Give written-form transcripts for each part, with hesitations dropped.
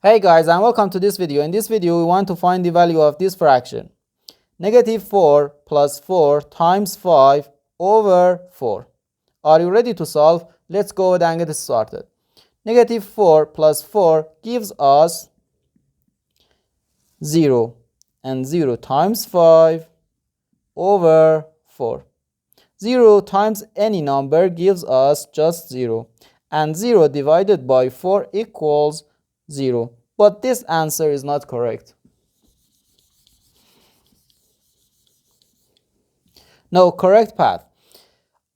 Hey guys, and welcome to this video. In this video we want to find the value of this fraction. Negative 4 plus 4 times 5 over 4. Are you ready to solve? Let's go ahead and get started. Negative 4 plus 4 gives us 0, and 0 times 5 over 4. 0 times any number gives us just 0, and 0 divided by 4 equals 0. But this answer is not correct. No, correct path.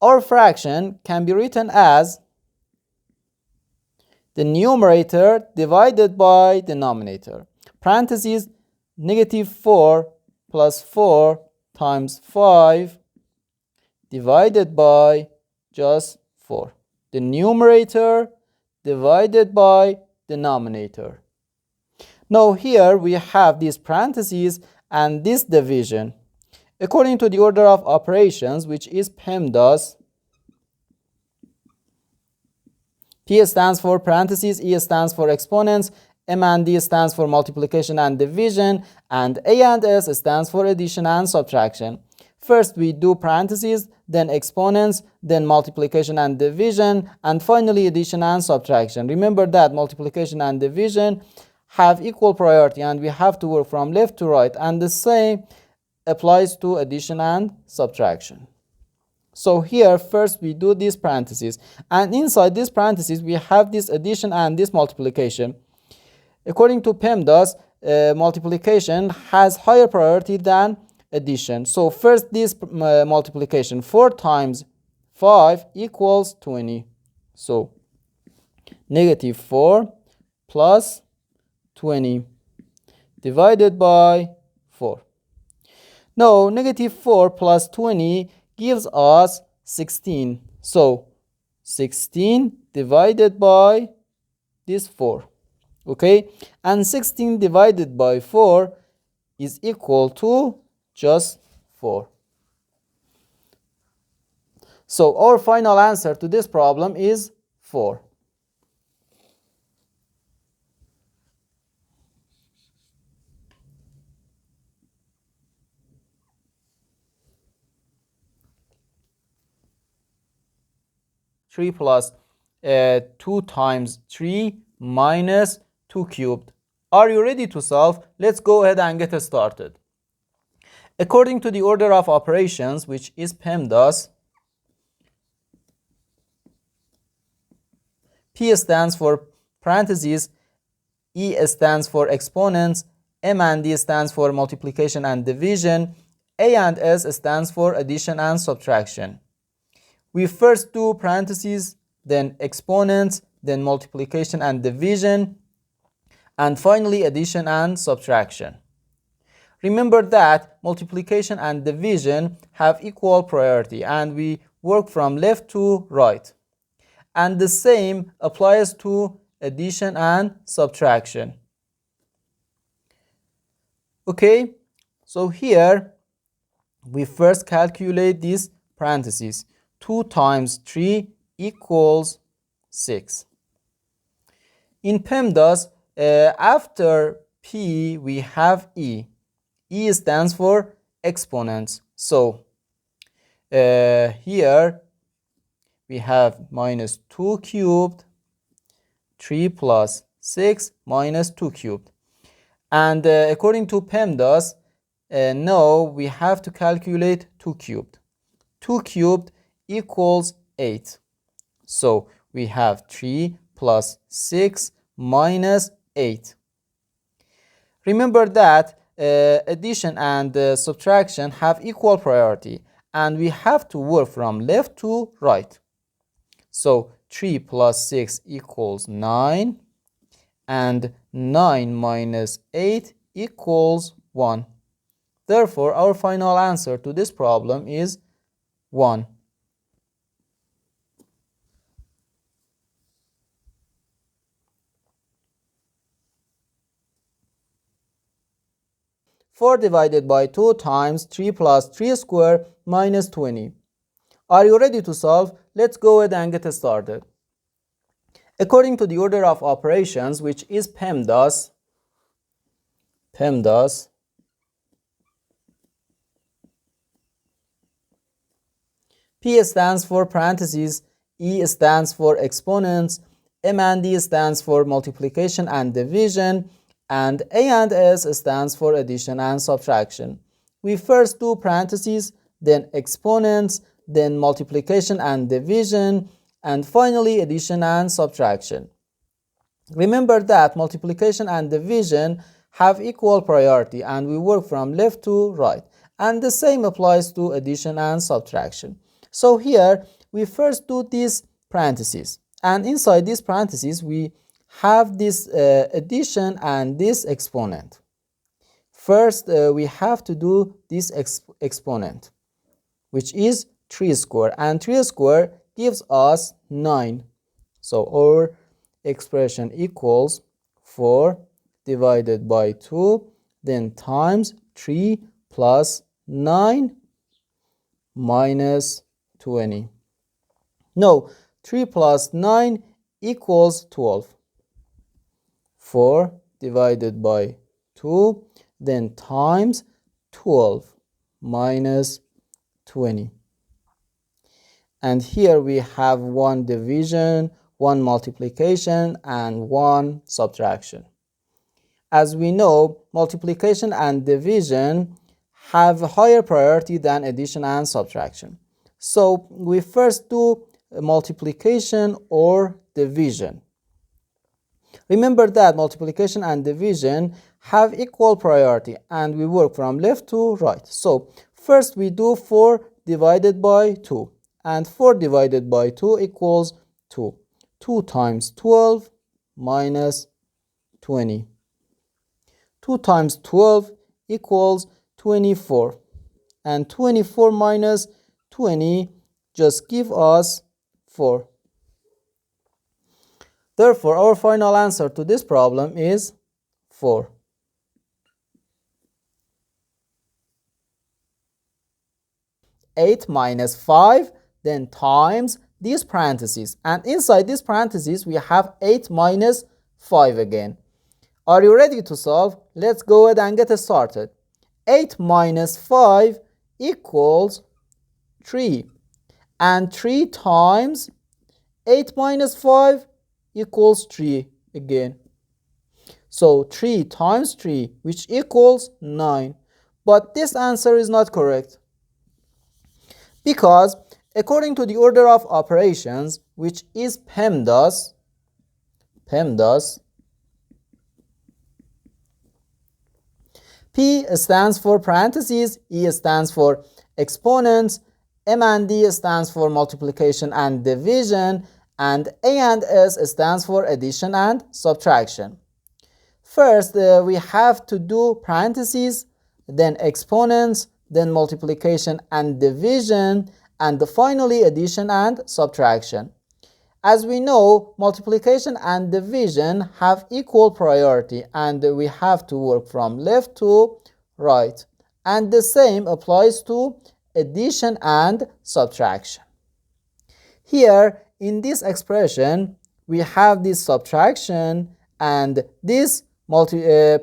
Our fraction can be written as the numerator divided by the denominator. Parentheses, negative 4 plus 4 times 5 divided by just 4. The numerator divided by denominator. Now here we have these parentheses and this division. According to the order of operations, which is PEMDAS, P stands for parentheses, E stands for exponents, M and D stands for multiplication and division, and A and S stands for addition and subtraction. First we do parentheses, then exponents, then multiplication and division, and finally addition and subtraction. Remember that multiplication and division have equal priority and we have to work from left to right, and the same applies to addition and subtraction. So here first we do these parentheses, and inside these parentheses we have this addition and this multiplication. According to PEMDAS, multiplication has higher priority than addition. So first this multiplication, 4 times 5 equals 20. So negative 4 plus 20 divided by 4. Now negative 4 plus 20 gives us 16. So 16 divided by this 4. Okay, and 16 divided by 4 is equal to just 4. So our final answer to this problem is 4. Three plus 2 times 3 minus 2 cubed. Are you ready to solve? Let's go ahead and get started. According to the order of operations, which is PEMDAS, P stands for parentheses, E stands for exponents, M and D stands for multiplication and division, A and S stands for addition and subtraction. We first do parentheses, then exponents, then multiplication and division, and finally addition and subtraction. Remember that multiplication and division have equal priority and we work from left to right. And the same applies to addition and subtraction. Okay, so here we first calculate these parentheses. 2 times 3 equals 6. In PEMDAS, after P we have E. E stands for exponents. So here we have minus 2 cubed, 3 plus 6 minus 2 cubed. And according to PEMDAS, now we have to calculate 2 cubed. 2 cubed equals 8. So we have 3 plus 6 minus 8. Remember that addition and subtraction have equal priority and we have to work from left to right. So 3 plus 6 equals 9 and 9 minus 8 equals 1. Therefore, our final answer to this problem is 1. Four divided by 2 times 3 plus 3 square minus 20. Are you ready to solve? Let's go ahead and get started. According to the order of operations, which is PEMDAS, P stands for parentheses, E stands for exponents, M and D stands for multiplication and division, and A and S stands for addition and subtraction. We first do parentheses, then exponents, then multiplication and division, and finally addition and subtraction. Remember that multiplication and division have equal priority and we work from left to right, and the same applies to addition and subtraction. So here we first do these parentheses, and inside these parentheses we have this addition and this exponent. First we have to do this exponent, which is 3 square, and 3 square gives us 9. So our expression equals 4 divided by 2, then times 3 plus 9 minus 20. No, 3 plus 9 equals 12. 4 divided by 2, then times 12 minus 20. And here we have one division, one multiplication, and one subtraction. As we know, multiplication and division have a higher priority than addition and subtraction. So we first do multiplication or division. Remember that multiplication and division have equal priority and we work from left to right. So first we do 4 divided by 2, and 4 divided by 2 equals 2. 2 times 12 minus 20. 2 times 12 equals 24, and 24 minus 20 just give us 4. Therefore, our final answer to this problem is 4. Eight minus 5, then times these parentheses, and inside these parentheses we have 8 minus 5 again. Are you ready to solve? Let's go ahead and get started. 8 minus 5 equals 3, and 3 times 8 minus 5 equals 3 again. So 3 times 3, which equals 9. But this answer is not correct, because according to the order of operations, which is PEMDAS, P stands for parentheses, E stands for exponents, M and D stands for multiplication and division, and A and S stands for addition and subtraction. First, we have to do parentheses, then exponents, then multiplication and division, and finally addition and subtraction. As we know, multiplication and division have equal priority and we have to work from left to right. And the same applies to addition and subtraction. Here in this expression, we have this subtraction and this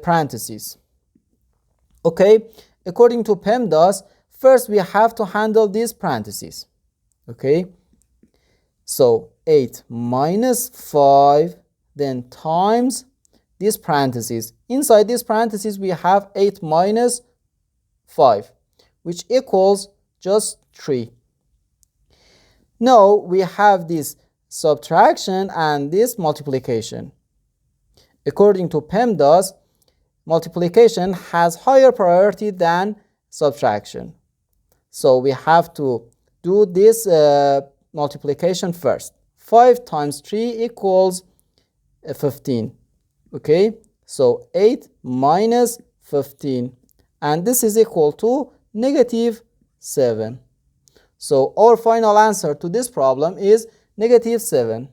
parentheses. Okay, according to PEMDAS, first we have to handle these parentheses. Okay, so 8 minus 5, then times these parentheses. Inside these parentheses we have 8 minus 5, which equals just 3. Now we have this subtraction and this multiplication. According to PEMDAS, multiplication has higher priority than subtraction. So we have to do this multiplication first. 5 times 3 equals 15. Okay, so 8 minus 15, and this is equal to negative 7. So our final answer to this problem is negative 7.